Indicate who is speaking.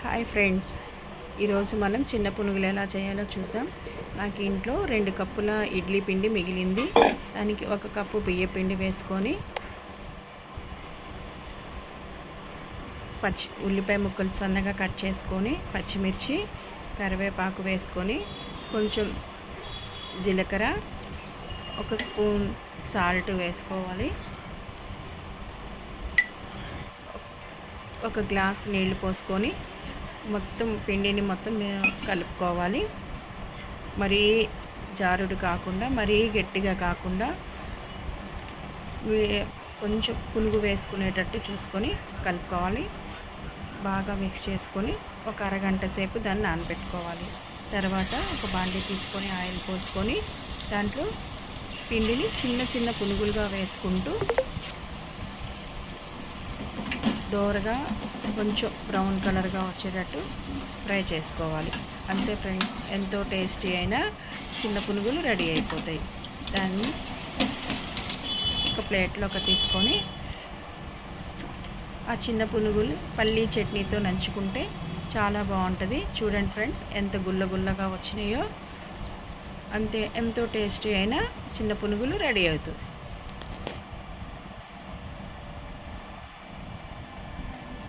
Speaker 1: Hi friends, ఈరోజు మనం చిన్న పునుగులు ఎలా చేయాలో చూద్దాం. నాకు ఇంట్లో 2 కప్పుల ఇడ్లీ పిండి మిగిలింది. దానికి 1 కప్పు బియ్య పిండి వేసుకొని ఉల్లిపాయ ముక్కలు సన్నగా కట్ చేసుకొని, పచ్చిమిర్చి, కరివేపాకు వేసుకొని, కొంచెం జీలకర్ర, 1 స్పూన్ సాల్ట్ వేసుకోవాలి. 1 గ్లాస్ నీళ్లు పోసుకొని మొత్తం పిండిని కలుపుకోవాలి. మరీ జారుడు కాకుండా, మరీ గట్టిగా కాకుండా, కొంచెం పునుగు వేసుకునేటట్టు చూసుకొని కలుపుకోవాలి. బాగా మిక్స్ చేసుకొని ఒక అరగంట సేపు దాన్ని నానబెట్టుకోవాలి. తర్వాత ఒక బాండీ తీసుకొని ఆయిల్ పోసుకొని దాంట్లో పిండిని చిన్న చిన్న పునుగులుగా వేసుకుంటూ దోరగా కొంచెం బ్రౌన్ కలర్గా వచ్చేటట్టు ఫ్రై చేసుకోవాలి. అంతే ఫ్రెండ్స్, ఎంతో టేస్టీ అయిన చిన్న పునుగులు రెడీ అయిపోతాయి. దాన్ని ఒక ప్లేట్లోకి తీసుకొని ఆ చిన్న పునుగులు పల్లీ చట్నీతో నంచుకుంటే చాలా బాగుంటుంది. చూడండి ఫ్రెండ్స్, ఎంత గుల్లగా వచ్చినాయో. అంతే, ఎంతో టేస్టీ అయిన చిన్న పునుగులు రెడీ అవుతాయి.